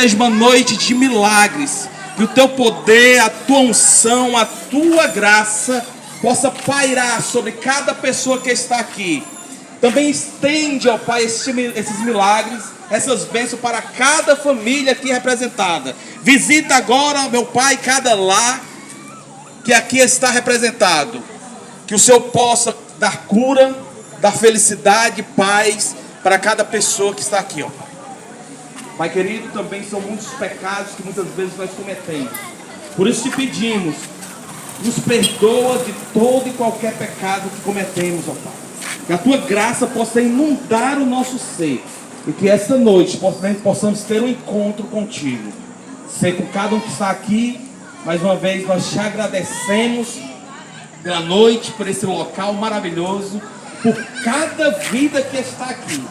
seja uma noite de milagres. Que o teu poder, a tua unção, a tua graça possa pairar sobre cada pessoa que está aqui. Também estende, ó Pai, esses milagres, essas bênçãos para cada família aqui representada. Visita agora, meu Pai, cada lar que aqui está representado. Que o Senhor possa dar cura, dar felicidade, paz para cada pessoa que está aqui, ó Pai. Pai querido, também são muitos pecados que muitas vezes nós cometemos. Por isso te pedimos, nos perdoa de todo e qualquer pecado que cometemos, ó Pai. Que a tua graça possa inundar o nosso ser. E que esta noite possamos ter um encontro contigo. Ser com cada um que está aqui. Mais uma vez nós te agradecemos pela noite, por esse local maravilhoso, por cada vida que está aqui.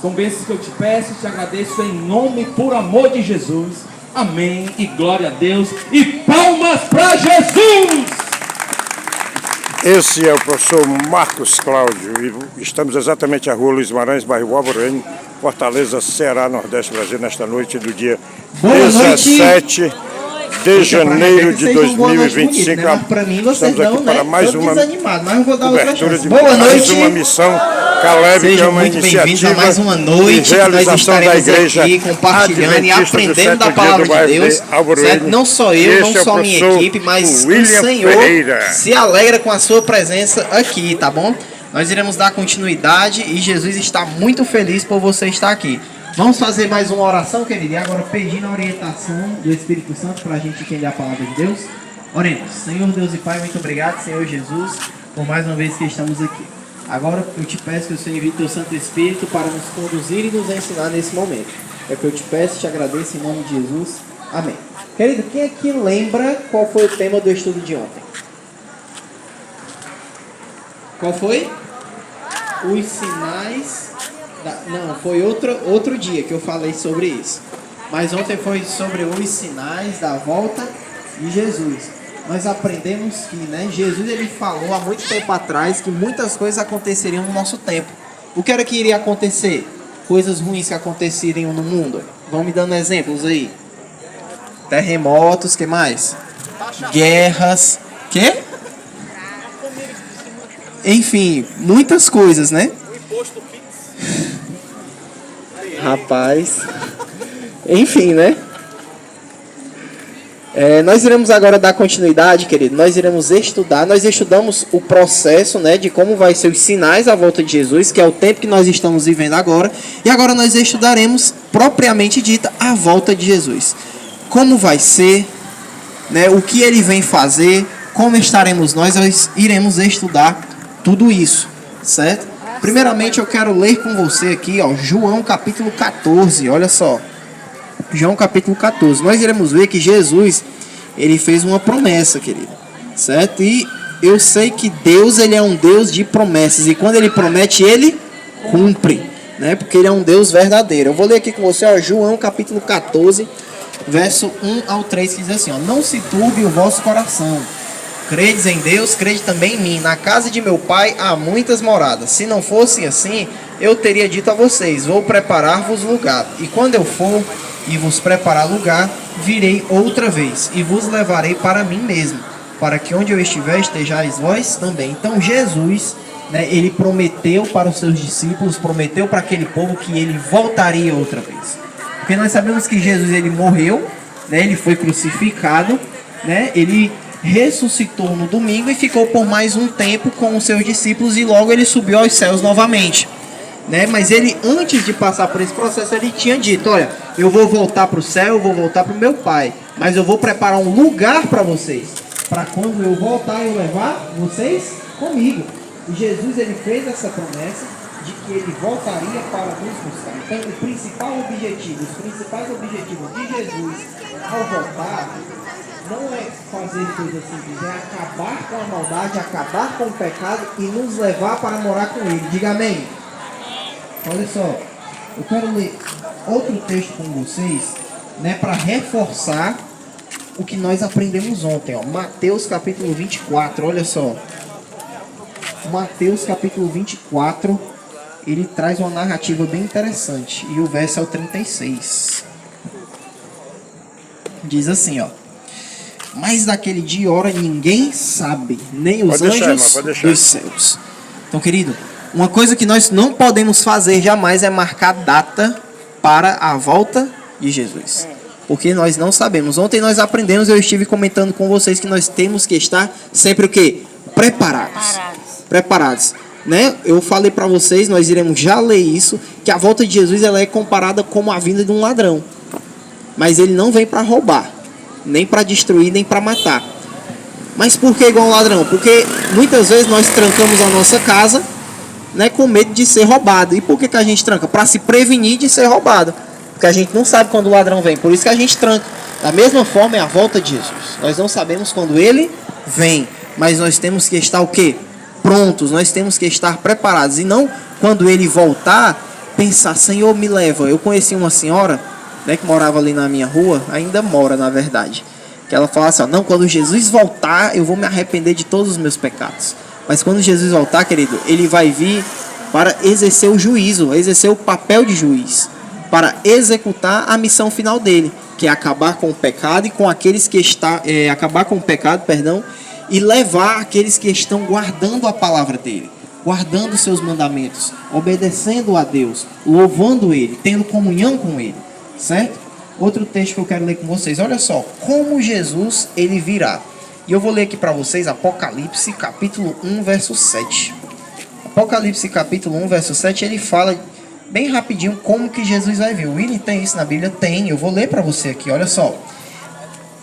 São bênçãos que eu te peço, te agradeço em nome, por amor de Jesus. Amém e glória a Deus. E palmas para Jesus! Esse é o professor Marcos Cláudio e estamos exatamente à rua Luiz Maranhos, bairro Alvorene, Fortaleza, Ceará, Nordeste, Brasil, nesta noite do dia 17 de janeiro de 2025. Né? Para mim vocês estamos aqui para mais uma mas eu vou dar outra chance. Boa noite. Mais uma missão Caleb, que é uma iniciativa a mais uma noite de realização da igreja aqui compartilhando e aprendendo da palavra de Deus, certo? Não só eu, não só minha equipe, mas o Senhor se alegra com a sua presença aqui, tá bom? Nós iremos dar continuidade e Jesus está muito feliz por você estar aqui. Vamos fazer mais uma oração, querido, e agora pedindo a orientação do Espírito Santo para a gente entender a palavra de Deus. Oremos. Senhor Deus e Pai, muito obrigado, Senhor Jesus, por mais uma vez que estamos aqui. Agora eu te peço que o Senhor envie teu Santo Espírito para nos conduzir e nos ensinar nesse momento. É o que eu te peço e te agradeço em nome de Jesus. Amém. Querido, quem aqui lembra qual foi o tema do estudo de ontem? Qual foi? Os sinais... Não, foi outro dia que eu falei sobre isso. Mas ontem foi sobre os sinais da volta de Jesus. Nós aprendemos que, né, Jesus ele falou há muito tempo atrás que muitas coisas aconteceriam no nosso tempo. O que era que iria acontecer? Coisas ruins que aconteceriam no mundo. Vão me dando exemplos aí. Terremotos, que mais? Guerras. Quê? Enfim, muitas coisas, né? Rapaz. Enfim, né? Nós iremos agora dar continuidade, querido. Nós iremos estudar. Nós estudamos o processo, né, de como vai ser os sinais à volta de Jesus, que é o tempo que nós estamos vivendo agora. E agora nós estudaremos, propriamente dita, a volta de Jesus. Como vai ser, né, o que ele vem fazer, como estaremos nós iremos estudar tudo isso, certo? Primeiramente eu quero ler com você aqui, ó, João capítulo 14, olha só. João capítulo 14. Nós iremos ver que Jesus, ele fez uma promessa, querido, certo? E eu sei que Deus, ele é um Deus de promessas. E quando ele promete, ele cumpre, né? Porque ele é um Deus verdadeiro. Eu vou ler aqui com você, ó, João capítulo 14, verso 1 ao 3, que diz assim, ó: não se turbe o vosso coração. Credes em Deus, crede também em mim. Na casa de meu pai há muitas moradas. Se não fosse assim, eu teria dito a vocês: vou preparar-vos lugar. E quando eu for e vos preparar lugar, virei outra vez e vos levarei para mim mesmo, para que onde eu estiver estejais vós também. Então Jesus, né, ele prometeu para os seus discípulos, prometeu para aquele povo que ele voltaria outra vez. Porque nós sabemos que Jesus, ele morreu, né, ele foi crucificado, né, ele ressuscitou no domingo e ficou por mais um tempo com os seus discípulos e logo ele subiu aos céus novamente, né? Mas ele, antes de passar por esse processo, ele tinha dito: olha, eu vou voltar para o céu, eu vou voltar para o meu pai, mas eu vou preparar um lugar para vocês, para quando eu voltar eu levar vocês comigo. E Jesus, ele fez essa promessa de que ele voltaria para nos buscar. Então os principais objetivos de Jesus ao voltar não é fazer coisas simples, é acabar com a maldade, acabar com o pecado e nos levar para morar com ele. Diga amém. Olha só, eu quero ler outro texto com vocês, né, para reforçar o que nós aprendemos ontem, ó. Mateus capítulo 24, olha só. Mateus capítulo 24, ele traz uma narrativa bem interessante, e o verso é o 36. Diz assim, ó. Mas daquele dia e hora ninguém sabe, nem os anjos dos céus. Então, querido, uma coisa que nós não podemos fazer jamais é marcar data para a volta de Jesus. Porque nós não sabemos. Ontem nós aprendemos, eu estive comentando com vocês que nós temos que estar sempre o quê? Preparados. Né? Eu falei para vocês, nós iremos já ler isso, que a volta de Jesus ela é comparada como a vinda de um ladrão. Mas ele não vem para roubar, nem para destruir, nem para matar. Mas por que igual um ladrão? Porque muitas vezes nós trancamos a nossa casa, né, com medo de ser roubado. E por que a gente tranca? Para se prevenir de ser roubado. Porque a gente não sabe quando o ladrão vem, por isso que a gente tranca. Da mesma forma é a volta de Jesus. Nós não sabemos quando ele vem, mas nós temos que estar o quê? Prontos, nós temos que estar preparados. E não quando ele voltar, pensar, Senhor, me leva. Eu conheci uma senhora, né, que morava ali na minha rua, ainda mora na verdade, que ela fala assim, ó, não, quando Jesus voltar, eu vou me arrepender de todos os meus pecados. Mas quando Jesus voltar, querido, ele vai vir para exercer o juízo, exercer o papel de juiz, para executar a missão final dele, que é acabar com o pecado e com aqueles que acabar com o pecado, perdão, e levar aqueles que estão guardando a palavra dele, guardando os seus mandamentos, obedecendo a Deus, louvando ele, tendo comunhão com ele, certo? Outro texto que eu quero ler com vocês, olha só, como Jesus ele virá. E eu vou ler aqui para vocês Apocalipse capítulo 1, verso 7. Apocalipse capítulo 1, verso 7, ele fala bem rapidinho como que Jesus vai vir. O William tem isso na Bíblia? Tem, eu vou ler para você aqui, olha só.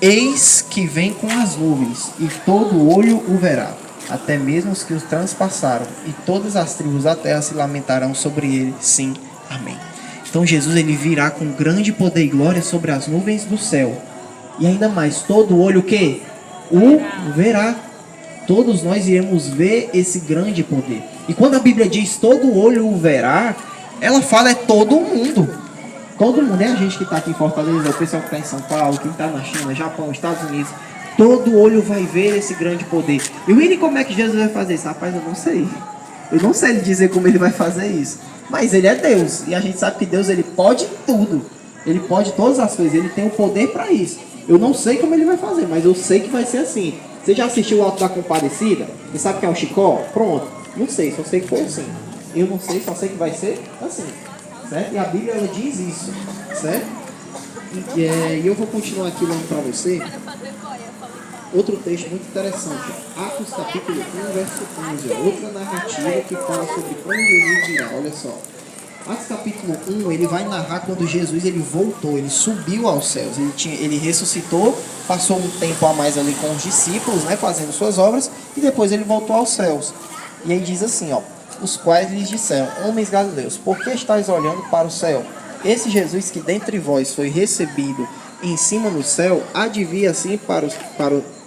Eis que vem com as nuvens, e todo olho o verá, até mesmo os que os transpassaram, e todas as tribos da terra se lamentarão sobre ele. Sim, amém. Então Jesus ele virá com grande poder e glória sobre as nuvens do céu. E ainda mais, todo olho o quê? O verá. Todos nós iremos ver esse grande poder. E quando a Bíblia diz todo olho o verá, ela fala é todo mundo. Todo mundo, é a gente que está aqui em Fortaleza, o pessoal que está em São Paulo, quem está na China, Japão, Estados Unidos. Todo olho vai ver esse grande poder. E o William, como é que Jesus vai fazer isso? Rapaz, eu não sei. Eu não sei lhe dizer como ele vai fazer isso. Mas ele é Deus. E a gente sabe que Deus ele pode tudo. Ele pode todas as coisas. Ele tem o poder para isso. Eu não sei como ele vai fazer, mas eu sei que vai ser assim. Você já assistiu o Alto da Compadecida? Você sabe que é o Chicó? Pronto. Não sei, só sei que foi assim. Eu não sei, só sei que vai ser assim. Certo? E a Bíblia ela diz isso. Certo? E eu vou continuar aqui lendo para você. Outro texto muito interessante. Atos capítulo 1, verso 11. Outra narrativa que fala sobre como Jesus virá. Olha só. Atos capítulo 1, ele vai narrar quando Jesus ele voltou, ele subiu aos céus. Ele ressuscitou, passou um tempo a mais ali com os discípulos, né, fazendo suas obras, e depois ele voltou aos céus. E aí diz assim, ó, os quais lhes disseram, homens galileus, por que estáis olhando para o céu? Esse Jesus que dentre vós foi recebido em cima no céu, há de vir assim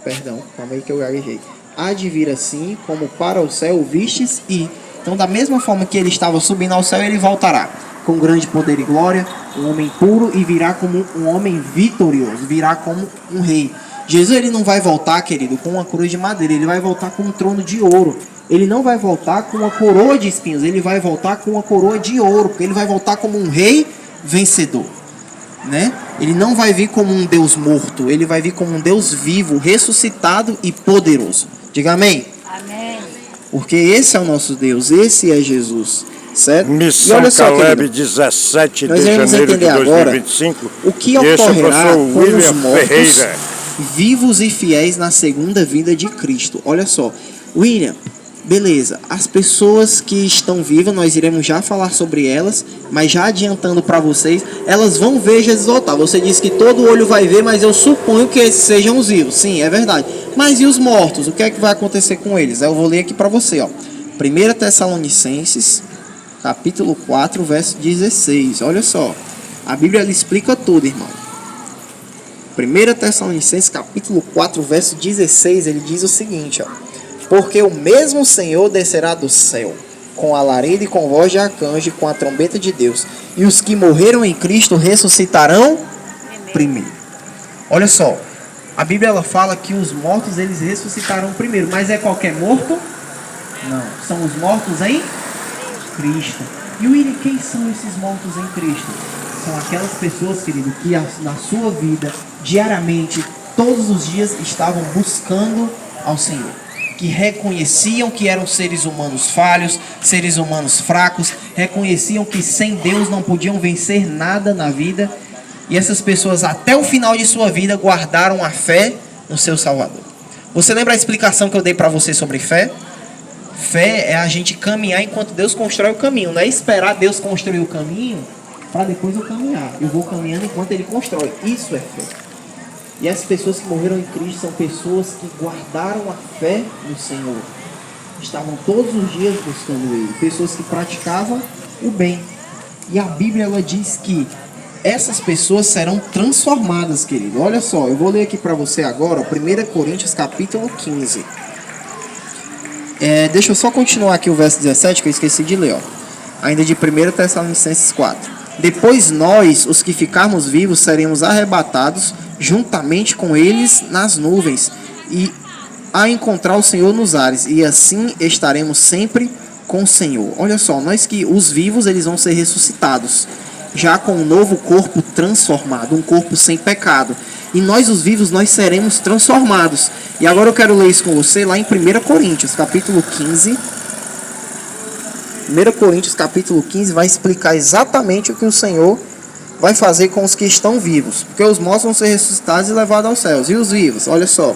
perdão, calma aí que eu gaguejei. Há de vir assim como para o céu vistes e... Então, da mesma forma que ele estava subindo ao céu, ele voltará com grande poder e glória, um homem puro, e virá como um homem vitorioso, virá como um rei. Jesus ele não vai voltar, querido, com uma cruz de madeira, ele vai voltar com um trono de ouro. Ele não vai voltar com uma coroa de espinhos, ele vai voltar com uma coroa de ouro, porque ele vai voltar como um rei vencedor, né? Ele não vai vir como um Deus morto, ele vai vir como um Deus vivo, ressuscitado e poderoso. Diga amém. Amém. Porque esse é o nosso Deus, esse é Jesus, certo? Missão Caleb, 17 de janeiro de 2025. O que ocorrerá com os mortos vivos e fiéis na segunda vinda de Cristo. Olha só, William, beleza, as pessoas que estão vivas, nós iremos já falar sobre elas, mas já adiantando para vocês, elas vão ver Jesus voltar. Você disse que todo olho vai ver, mas eu suponho que esses sejam os vivos. Sim, é verdade. Mas e os mortos? O que é que vai acontecer com eles? Eu vou ler aqui para você, ó. 1 Tessalonicenses, capítulo 4, verso 16. Olha só. A Bíblia explica tudo, irmão. 1 Tessalonicenses, capítulo 4, verso 16, ele diz o seguinte, ó. Porque o mesmo Senhor descerá do céu, com alarido e com voz de arcanjo, e com a trombeta de Deus. E os que morreram em Cristo ressuscitarão primeiro. Olha só. A Bíblia ela fala que os mortos eles ressuscitarão primeiro, mas é qualquer morto? Não, são os mortos em Cristo. E William, quem são esses mortos em Cristo? são aquelas pessoas, querido, que na sua vida, diariamente, todos os dias, estavam buscando ao Senhor. Que reconheciam que eram seres humanos falhos, seres humanos fracos, reconheciam que sem Deus não podiam vencer nada na vida. E essas pessoas, até o final de sua vida, guardaram a fé no seu Salvador. Você lembra a explicação que eu dei para você sobre fé? Fé é a gente caminhar enquanto Deus constrói o caminho. Não é esperar Deus construir o caminho para depois eu caminhar. Eu vou caminhando enquanto Ele constrói. Isso é fé. E as pessoas que morreram em Cristo são pessoas que guardaram a fé no Senhor. Estavam todos os dias buscando Ele. Pessoas que praticavam o bem. E a Bíblia ela diz que essas pessoas serão transformadas, querido. Olha só, eu vou ler aqui para você agora, 1 Coríntios capítulo 15. Deixa eu só continuar aqui o verso 17, que eu esqueci de ler. Ó. Ainda de 1 Tessalonicenses 4. Depois nós, os que ficarmos vivos, seremos arrebatados juntamente com eles nas nuvens e a encontrar o Senhor nos ares. E assim estaremos sempre com o Senhor. Olha só, nós que os vivos eles vão ser ressuscitados. Já com um novo corpo transformado, um corpo sem pecado. E nós, os vivos, nós seremos transformados. E agora eu quero ler isso com você lá em 1 Coríntios, capítulo 15. 1 Coríntios, capítulo 15, vai explicar exatamente o que o Senhor vai fazer com os que estão vivos. Porque os mortos vão ser ressuscitados e levados aos céus. E os vivos? Olha só.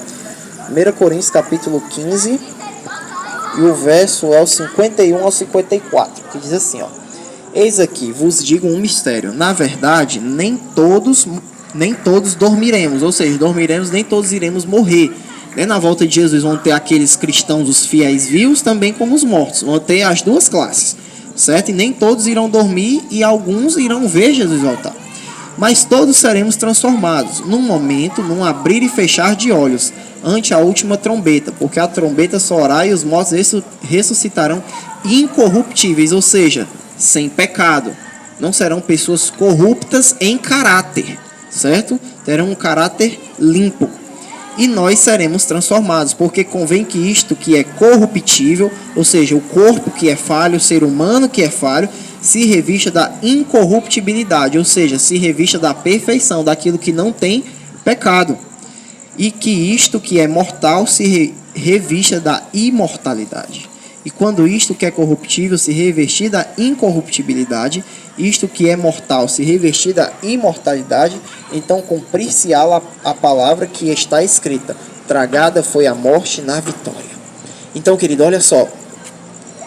1 Coríntios, capítulo 15, e o verso é o 51 ao 54, que diz assim, ó. Eis aqui, vos digo um mistério. Na verdade, nem todos dormiremos. Ou seja, dormiremos, nem todos iremos morrer. Na volta de Jesus vão ter aqueles cristãos, os fiéis vivos, também como os mortos. Vão ter as duas classes, certo? E nem todos irão dormir e alguns irão ver Jesus voltar. Mas todos seremos transformados, num momento, num abrir e fechar de olhos, ante a última trombeta. Porque a trombeta soará e os mortos ressuscitarão incorruptíveis, ou seja, sem pecado. Não serão pessoas corruptas em caráter, certo? Terão um caráter limpo. E nós seremos transformados, porque convém que isto que é corruptível, ou seja, o corpo que é falho, o ser humano que é falho, se revista da incorruptibilidade, ou seja, se revista da perfeição, daquilo que não tem pecado. E que isto que é mortal se revista da imortalidade. E quando isto que é corruptível se revestir da incorruptibilidade, isto que é mortal se revestir da imortalidade, então cumprir-se-á a palavra que está escrita: tragada foi a morte na vitória. Então, querido, olha só,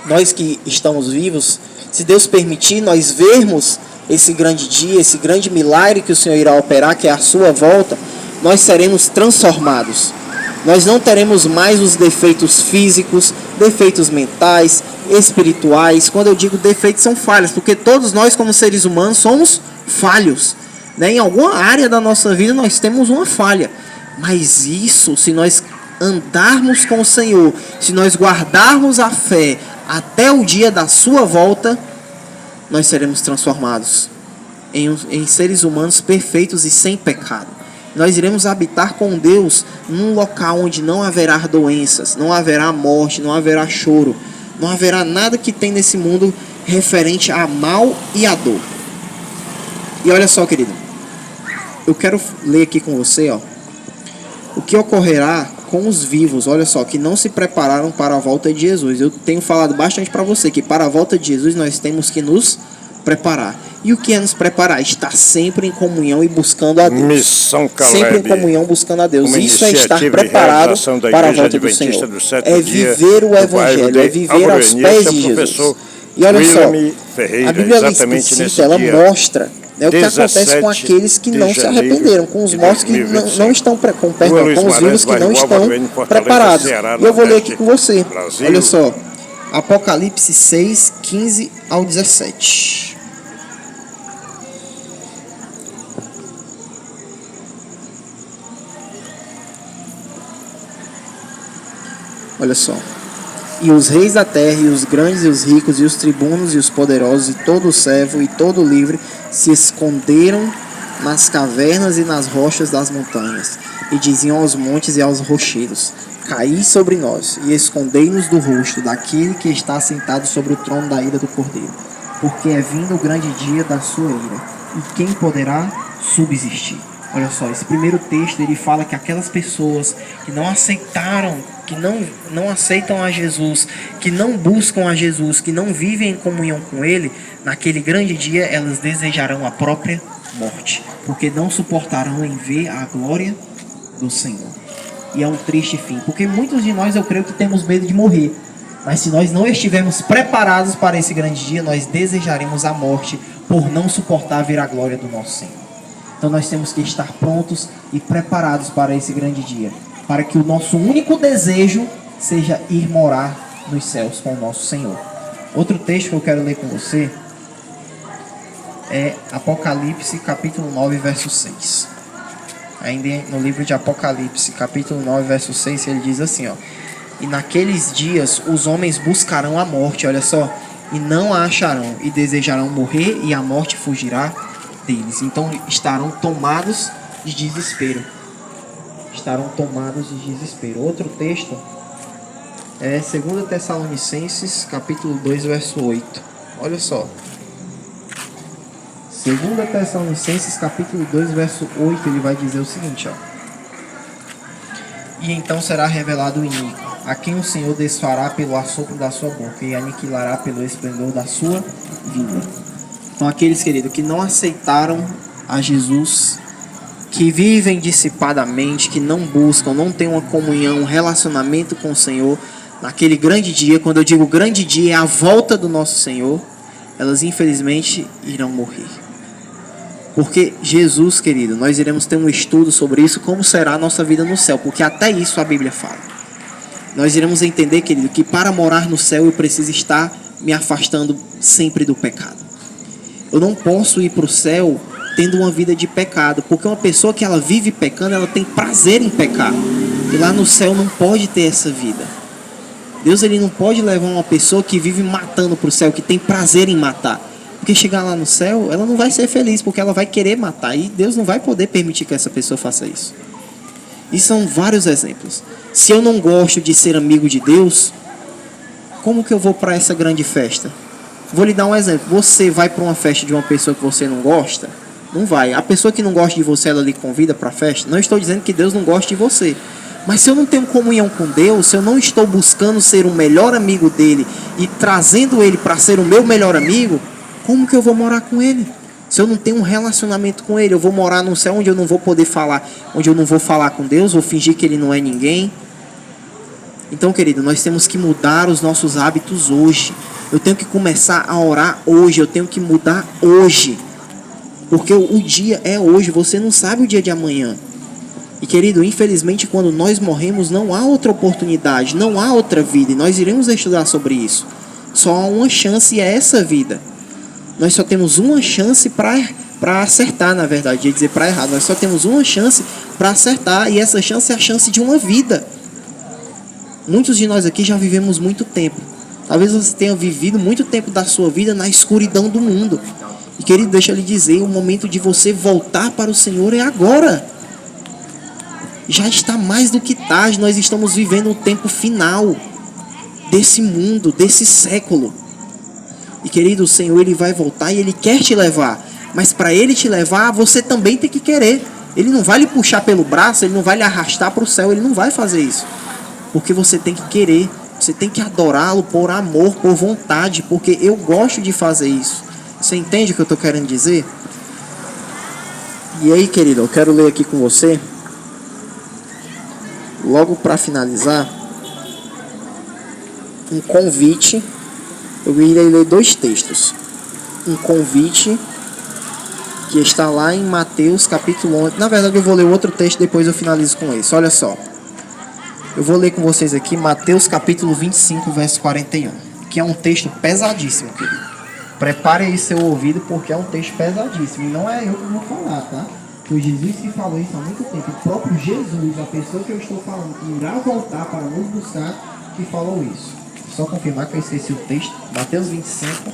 nós que estamos vivos, se Deus permitir, nós vermos esse grande dia, esse grande milagre que o Senhor irá operar, que é a sua volta, nós seremos transformados. Nós não teremos mais os defeitos físicos, defeitos mentais, espirituais. Quando eu digo defeitos, são falhas, porque todos nós, como seres humanos, somos falhos. Em alguma área da nossa vida nós temos uma falha. Mas isso, se nós andarmos com o Senhor, se nós guardarmos a fé até o dia da sua volta, nós seremos transformados em seres humanos perfeitos e sem pecado. Nós iremos habitar com Deus num local onde não haverá doenças, não haverá morte, não haverá choro, não haverá nada que tem nesse mundo referente a mal e a dor. E olha só, querido, eu quero ler aqui com você, ó, o que ocorrerá com os vivos, olha só, que não se prepararam para a volta de Jesus. Eu tenho falado bastante para você que para a volta de Jesus nós temos que nos preparar. E o que é nos preparar? Estar sempre em comunhão e buscando a Deus. Missão Caleb. Sempre em comunhão buscando a Deus. Isso é estar preparado para a volta do Senhor. É viver o Evangelho, é viver aos pés de Jesus. E olha só, a Bíblia explicita, ela mostra o que acontece com aqueles que não se arrependeram, com os mortos que não estão, com os vivos que não estão preparados. E eu vou ler aqui com você. Olha só, Apocalipse 6, 15 ao 17. Olha só. E os reis da terra, e os grandes, e os ricos, e os tribunos, e os poderosos, e todo o servo, e todo o livre, se esconderam nas cavernas e nas rochas das montanhas, e diziam aos montes e aos rochedos: caí sobre nós, e escondei-nos do rosto daquele que está sentado sobre o trono da ira do Cordeiro, porque é vindo o grande dia da sua ira, e quem poderá subsistir? Olha só, esse primeiro texto ele fala que aquelas pessoas que não aceitaram, que não aceitam a Jesus, que não buscam a Jesus, que não vivem em comunhão com Ele, naquele grande dia elas desejarão a própria morte, porque não suportarão em ver a glória do Senhor. E é um triste fim, porque muitos de nós eu creio que temos medo de morrer, mas se nós não estivermos preparados para esse grande dia, nós desejaremos a morte por não suportar ver a glória do nosso Senhor. Então nós temos que estar prontos e preparados para esse grande dia, para que o nosso único desejo seja ir morar nos céus com o nosso Senhor. Outro texto que eu quero ler com você é Apocalipse capítulo 9, verso 6. Ainda no livro de Apocalipse, capítulo 9, verso 6, ele diz assim, ó: e naqueles dias os homens buscarão a morte, olha só, e não a acharão, e desejarão morrer, e a morte fugirá deles. Então estarão tomados de desespero. Estarão tomados de desespero. Outro texto é 2 Tessalonicenses, capítulo 2, verso 8. Olha só. 2 Tessalonicenses, capítulo 2, verso 8, ele vai dizer o seguinte, ó: e então será revelado o iníquo, a quem o Senhor desfará pelo assopro da sua boca e aniquilará pelo esplendor da sua vinda. Então aqueles, queridos, que não aceitaram a Jesus, que vivem dissipadamente, que não buscam, não têm uma comunhão, um relacionamento com o Senhor, naquele grande dia, quando eu digo grande dia, é a volta do nosso Senhor, elas infelizmente irão morrer. Porque Jesus, querido, nós iremos ter um estudo sobre isso, como será a nossa vida no céu, porque até isso a Bíblia fala. Nós iremos entender, querido, que para morar no céu eu preciso estar me afastando sempre do pecado. Eu não posso ir para o céu tendo uma vida de pecado, porque uma pessoa que ela vive pecando, ela tem prazer em pecar. E lá no céu não pode ter essa vida. Deus, ele não pode levar uma pessoa que vive matando para o céu, que tem prazer em matar. Porque chegar lá no céu, ela não vai ser feliz, porque ela vai querer matar. E Deus não vai poder permitir que essa pessoa faça isso. E são vários exemplos. Se eu não gosto de ser amigo de Deus, como que eu vou para essa grande festa? Vou lhe dar um exemplo. Você vai para uma festa de uma pessoa que você não gosta? Não vai. A pessoa que não gosta de você, ela lhe convida para a festa? Não estou dizendo que Deus não gosta de você. Mas se eu não tenho comunhão com Deus, se eu não estou buscando ser o melhor amigo dele e trazendo ele para ser o meu melhor amigo, como que eu vou morar com ele? Se eu não tenho um relacionamento com ele, eu vou morar num céu onde eu não vou poder falar, onde eu não vou falar com Deus, vou fingir que ele não é ninguém. Então, querido, nós temos que mudar os nossos hábitos hoje. Eu tenho que começar a orar hoje, eu tenho que mudar hoje. Porque o dia é hoje, você não sabe o dia de amanhã. E, querido, infelizmente, quando nós morremos, não há outra oportunidade, não há outra vida. E nós iremos estudar sobre isso. Só há uma chance e é essa vida. Nós só temos uma chance para acertar, na verdade. Ia dizer para errar. Nós só temos uma chance para acertar. E essa chance é a chance de uma vida. Muitos de nós aqui já vivemos muito tempo. Talvez você tenha vivido muito tempo da sua vida na escuridão do mundo. E, querido, deixa eu lhe dizer, o momento de você voltar para o Senhor é agora. Já está mais do que tarde. Nós estamos vivendo o tempo final desse mundo, desse século. E, querido, o Senhor, ele vai voltar e ele quer te levar. Mas para ele te levar, você também tem que querer. Ele não vai lhe puxar pelo braço, ele não vai lhe arrastar para o céu, ele não vai fazer isso. Porque você tem que querer, você tem que adorá-lo por amor, por vontade, porque eu gosto de fazer isso. Você entende o que eu estou querendo dizer? E aí, querido, eu quero ler aqui com você, logo para finalizar, um convite. Eu irei ler dois textos. Um convite que está lá em Mateus capítulo 11. Na verdade, eu vou ler outro texto, depois eu finalizo com esse. Olha só. Eu vou ler com vocês aqui Mateus capítulo 25, verso 41. Que é um texto pesadíssimo, querido. Prepare aí seu ouvido, porque é um texto pesadíssimo. E não é eu que vou falar, tá? Foi Jesus que falou isso há muito tempo. O próprio Jesus, a pessoa que eu estou falando, que irá voltar para nos buscar, que falou isso. Só confirmar que eu esqueci o texto. Mateus 25.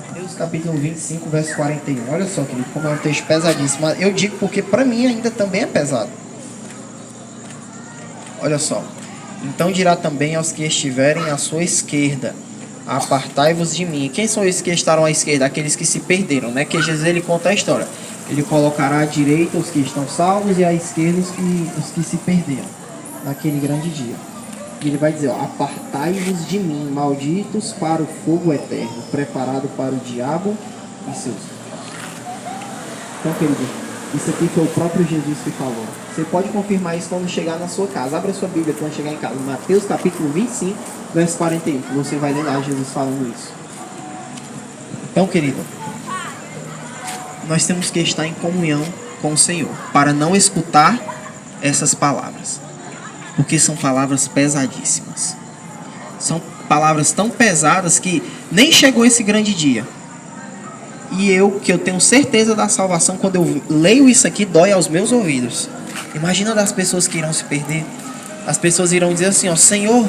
Mateus capítulo 25, verso 41. Olha só, querido, como é um texto pesadíssimo. Eu digo porque para mim ainda também é pesado. Olha só. Então dirá também aos que estiverem à sua esquerda: Apartai-vos de mim. Quem são esses que estarão à esquerda? Aqueles que se perderam, né? Que Jesus ele conta a história. Ele colocará à direita os que estão salvos e à esquerda os que se perderam naquele grande dia. E ele vai dizer, ó, apartai-vos de mim, malditos, para o fogo eterno, preparado para o diabo e seus. Então, querido, isso aqui foi o próprio Jesus que falou. Você pode confirmar isso quando chegar na sua casa. Abra sua Bíblia quando chegar em casa. Mateus capítulo 25, verso 41. Você vai ler lá Jesus falando isso. Então, querido, nós temos que estar em comunhão com o Senhor para não escutar essas palavras. Porque são palavras pesadíssimas. São palavras tão pesadas que nem chegou esse grande dia. E que eu tenho certeza da salvação, quando eu leio isso aqui, dói aos meus ouvidos. Imagina das pessoas que irão se perder. As pessoas irão dizer assim, ó, Senhor,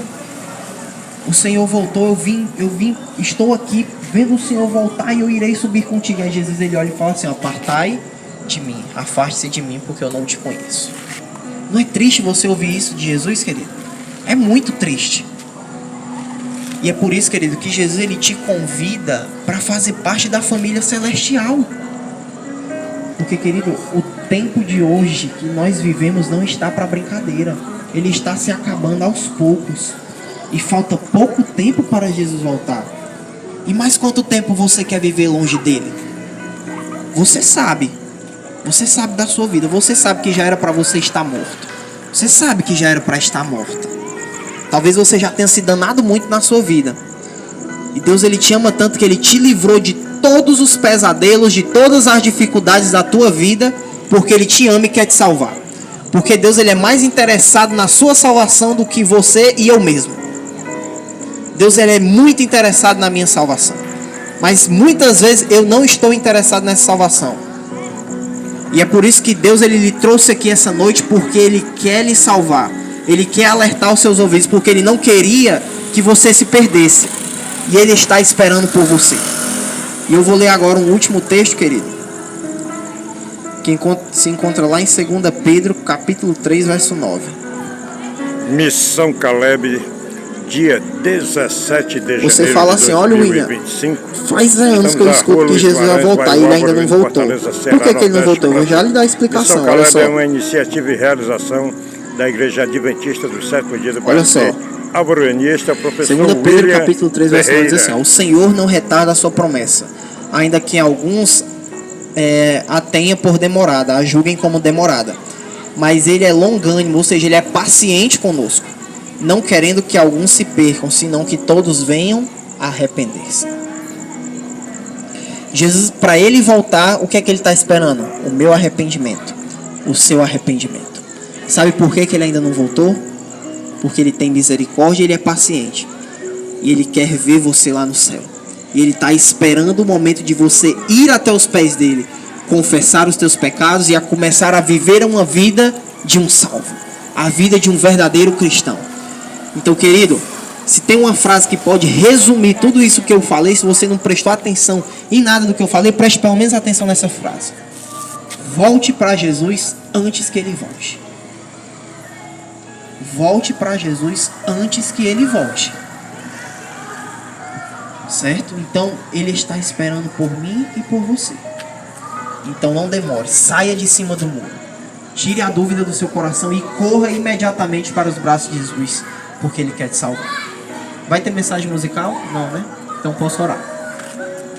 o Senhor voltou, eu vim, estou aqui vendo o Senhor voltar e eu irei subir contigo. Aí Jesus ele olha e fala assim, ó, apartai de mim, afaste-se de mim, porque eu não te conheço. Não é triste você ouvir isso de Jesus, querido? É muito triste. E é por isso, querido, que Jesus ele te convida para fazer parte da família celestial. Porque, querido, o tempo de hoje que nós vivemos não está para brincadeira. Ele está se acabando aos poucos. E falta pouco tempo para Jesus voltar. E mais quanto tempo você quer viver longe dele? Você sabe. Você sabe da sua vida. Você sabe que já era para você estar morto. Você sabe que já era para estar morta. Talvez você já tenha se danado muito na sua vida. E Deus ele te ama tanto que ele te livrou de todos os pesadelos, de todas as dificuldades da tua vida, porque ele te ama e quer te salvar. Porque Deus ele é mais interessado na sua salvação do que você e eu mesmo. Deus ele é muito interessado na minha salvação. Mas muitas vezes eu não estou interessado nessa salvação. E é por isso que Deus ele lhe trouxe aqui essa noite, porque ele quer lhe salvar. Ele quer alertar os seus ouvidos, porque ele não queria que você se perdesse. E ele está esperando por você. E eu vou ler agora um último texto, querido, que se encontra lá em 2 Pedro, capítulo 3, verso 9. Missão Caleb, dia 17 de janeiro. Você fala assim, olha, William, faz anos que eu escuto que Jesus vai voltar e ele ainda não voltou. Por que ele não voltou? Eu vou já lhe dar a explicação. Missão Caleb é uma iniciativa e realização da Igreja Adventista do Sétimo Dia do Brasil. Olha só. Alvoraniasta, é o professor 2 Pedro, William capítulo 3, verso 9, diz assim, ó, o Senhor não retarda a sua promessa, ainda que alguns a tenha por demorada, a julguem como demorada. Mas ele é longânimo, ou seja, ele é paciente conosco, não querendo que alguns se percam, senão que todos venham a arrepender-se. Jesus, para ele voltar, o que é que ele está esperando? O meu arrependimento, o seu arrependimento. Sabe por que ele ainda não voltou? Porque ele tem misericórdia e ele é paciente. E ele quer ver você lá no céu. E ele está esperando o momento de você ir até os pés dele, confessar os teus pecados e a começar a viver uma vida de um salvo. A vida de um verdadeiro cristão. Então, querido, se tem uma frase que pode resumir tudo isso que eu falei, se você não prestou atenção em nada do que eu falei, preste pelo menos atenção nessa frase. Volte para Jesus antes que ele volte. Volte para Jesus antes que ele volte. Certo? Então, ele está esperando por mim e por você. Então, não demore. Saia de cima do muro. Tire a dúvida do seu coração e corra imediatamente para os braços de Jesus, porque ele quer te salvar. Vai ter mensagem musical? Não, né? Então, posso orar.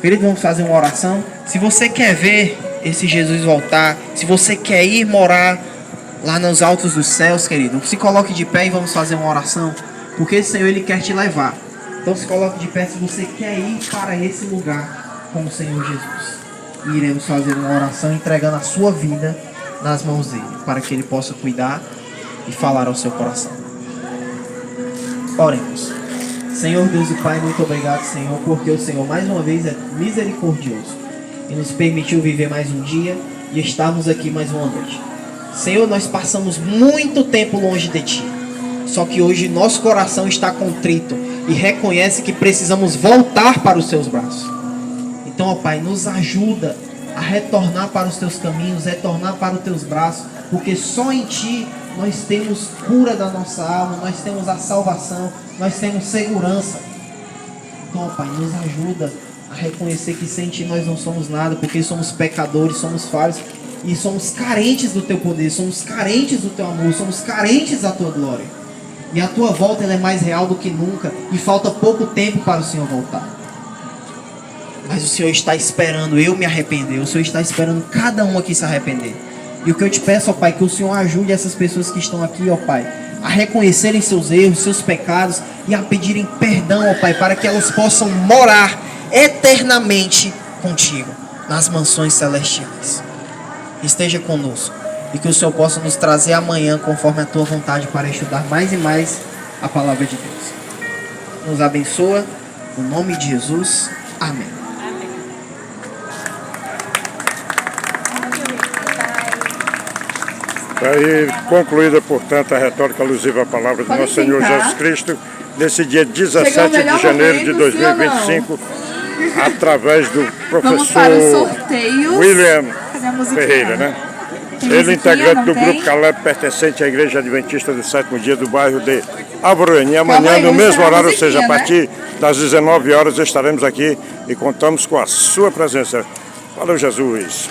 Querido, vamos fazer uma oração. Se você quer ver esse Jesus voltar, se você quer ir morar lá nos altos dos céus, querido, se coloque de pé e vamos fazer uma oração, porque esse Senhor ele quer te levar. Então se coloque de pé se você quer ir para esse lugar com o Senhor Jesus. E iremos fazer uma oração entregando a sua vida nas mãos dele, para que ele possa cuidar e falar ao seu coração. Oremos. Senhor Deus e Pai, muito obrigado, Senhor, porque o Senhor mais uma vez é misericordioso e nos permitiu viver mais um dia e estarmos aqui mais uma noite. Senhor, nós passamos muito tempo longe de Ti. Só que hoje nosso coração está contrito e reconhece que precisamos voltar para os Seus braços. Então, ó Pai, nos ajuda a retornar para os Teus caminhos, retornar para os Teus braços, porque só em Ti nós temos cura da nossa alma, nós temos a salvação, nós temos segurança. Então, Pai, nos ajuda a reconhecer que sem Ti nós não somos nada, porque somos pecadores, somos falhos e somos carentes do Teu poder, somos carentes do Teu amor, somos carentes da Tua glória. E a Tua volta ela é mais real do que nunca e falta pouco tempo para o Senhor voltar. Mas o Senhor está esperando eu me arrepender, o Senhor está esperando cada um aqui se arrepender. E o que eu te peço, ó Pai, que o Senhor ajude essas pessoas que estão aqui, ó Pai, a reconhecerem seus erros, seus pecados e a pedirem perdão, ó Pai, para que elas possam morar eternamente contigo nas mansões celestiais. Esteja conosco e que o Senhor possa nos trazer amanhã conforme a tua vontade para estudar mais e mais a palavra de Deus. Nos abençoa, no nome de Jesus. Amém. Aí, concluída, portanto, a retórica alusiva à palavra do nosso Senhor Jesus Cristo, nesse dia 17 de janeiro de 2025, através do professor William Ferreira, né? Ele integrante do grupo Caleb, pertencente à Igreja Adventista do Sétimo Dia do bairro de Avoruene. E amanhã, no mesmo horário, ou seja, a partir das 19 horas, estaremos aqui e contamos com a sua presença. Valeu, Jesus!